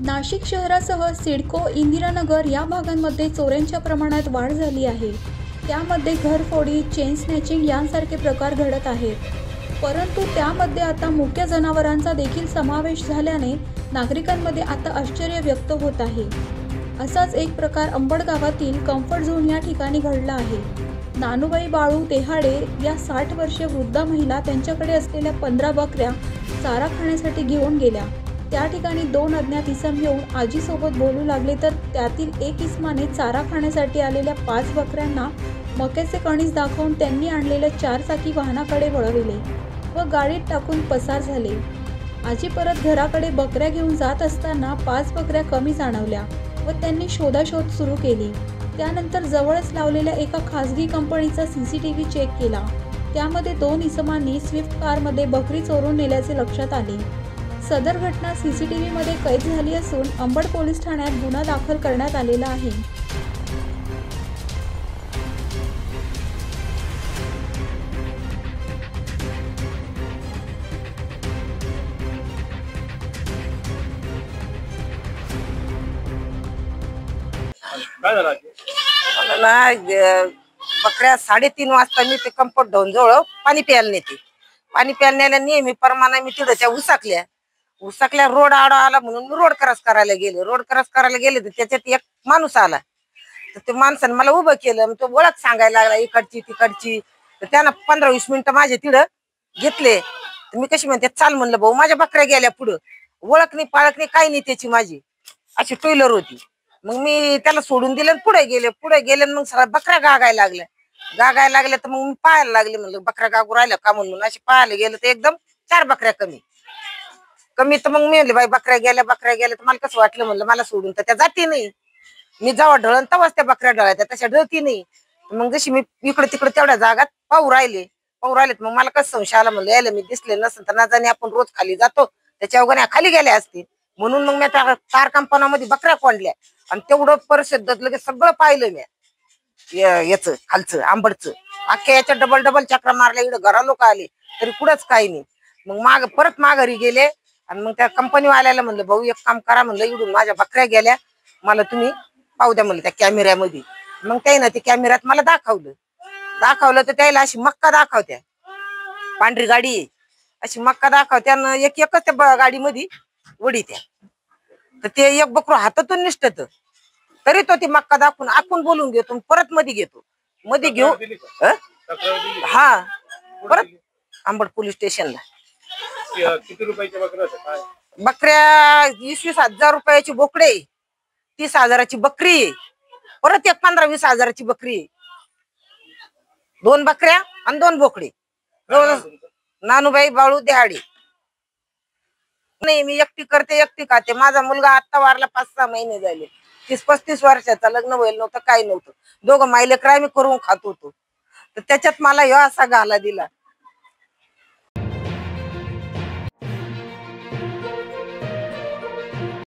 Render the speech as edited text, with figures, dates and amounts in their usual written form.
नाशिक शहरासह सिडको, इंदिरानगर या भागांमध्ये चोऱ्यांच्या प्रमाणात वाढ झाली आहे. त्यामध्ये घरफोडी, चेन स्नॅचिंग यांसारखे प्रकार घडत आहेत. परंतु त्यामध्ये आता मुक्या जनावरांचा देखील समावेश झाल्याने नागरिकांमध्ये आता आश्चर्य व्यक्त होत आहे. असाच एक प्रकार अंबड गावातील कम्फर्ट झोन या ठिकाणी घडला आहे. नानूबाई बाळू देहाडे या 60 वर्षीय वृद्ध महिला त्यांच्याकडे असलेल्या 15 बकऱ्या चारा खाण्यासाठी घेऊन गेल्या. त्या ठिकाणी 2 अज्ञात इसम येऊन आजीसोबत बोलू लागले, तर त्यातील एक इसमाने चारा खाण्यासाठी आलेल्या 5 बकऱ्यांना मक्याचे कणीस दाखवून त्यांनी आणलेल्या 4 चाकी वाहनाकडे वळविले व गाडीत टाकून पसार झाले. आजी परत घराकडे बकऱ्या घेऊन जात असताना 5 बकऱ्या कमी जाणवल्या व त्यांनी शोधाशोध सुरू केली. त्यानंतर जवळच लावलेल्या एका खासगी कंपनीचा CCTV चेक केला. त्यामध्ये 2 इसमांनी स्विफ्ट कारमध्ये बकरी चोरून नेल्याचे लक्षात आले. सदर घटना CCTV मध्ये कैद झाली असून अंबड पोलीस ठाण्यात गुन्हा दाखल करण्यात आलेला आहे. काय झालं? मला बकऱ्या 3:30 वाजता मी ते कम्फर्ट झोन जवळ पाणी प्यायला नेते. पाणी प्यायला नेल्या नेहमी प्रमाणे मी तिथं त्या उसाकल्या रोड आडा आला म्हणून मी रोड क्रॉस करायला गेले तर त्याच्यात एक माणूस आला. तर ते माणसाने मला उभं केलं. तो ओळख सांगायला लागला इकडची तिकडची. तर त्यानं 15-20 मिनिटं माझे तिथं घेतले. तर मी कशी म्हणते चाल म्हणलं भाऊ, माझ्या बकऱ्या गेल्या पुढं. ओळख नाही पाळख नाही काही नाही त्याची, माझी अशी टू व्हीलर होती. मग मी त्याला सोडून दिलं, पुढे गेले मग सगळ्या बकऱ्या गागायला लागल्या. तर मग मी पाहायला लागले, म्हणलं बकऱ्या गागू राहिल्या का म्हणून. अशी पाहायला गेलं तर एकदम 4 बकऱ्या कमी. तर मग मी म्हणले बाई बकऱ्या गेल्या. तर मला कसं वाटलं, म्हणलं मला सोडून तर त्या जाती नाही. मी जेव्हा ढळण तेव्हाच त्या बकऱ्या ढळायच्या, तशा ढळती नाही. मग जशी मी इकडे तिकडे तेवढ्या जागात पाहू राहिले मग मला कसं संशय आला, म्हणलं यायला मी दिसले नसेल तर ना जाणे आपण रोज खाली जातो त्याच्या अवघण्या खाली गेल्या असतील. म्हणून मग मी त्या कार कंपनामध्ये बकऱ्या कोंडल्या आणि तेवढं परिषद लगेच सगळं पाहिलं मी. याचं खालचं आंबडचं अख्ख्या याच्या डबल चक्रा मारल्या. इकडे घरा लोक आले तरी कुठंच काही नाही. मग परत माघारी गेले आणि मग त्या कंपनीवाल्याला म्हणलं भाऊ एक काम करा, म्हणलं इकडून माझ्या बकऱ्या गेल्या, मला तुम्ही पाहू द्या म्हणलं त्या कॅमेऱ्यामध्ये. मग त्यानं ते कॅमेऱ्यात मला दाखवलं तर त्याला अशी मक्का दाखवत्या, पांढरी गाडी अशी मक्का दाखवत्या. एकच त्या गाडीमध्ये वडीत्या. तर ते एक बकरू हातातून निष्ठत तरी तो ती मक्का दाखवून आखून बोलून घेतो, परत मध्ये घेऊ. हा परत अंबड पोलीस स्टेशनला. किती रुपयाच्या बकऱ्या होत्या? बकऱ्या 20-20 हजार रुपयाची बोकडे, 30 हजाराची बकरी, परत एक 15-20 हजाराची बकरी, 2 बकऱ्या आणि 2 बोकडे. नानूबाई बाळू देहाडे. नाही मी एकटी करते एकटी खाते. माझा मुलगा आता वारला 5-6 महिने झाले. 30-35 वर्षाचा, लग्न व्हायला नव्हतं काही नव्हतं. दोघं मायलेकरं आम्ही करून खात होतो. तर त्याच्यात मला ह्यो असा घाला दिला.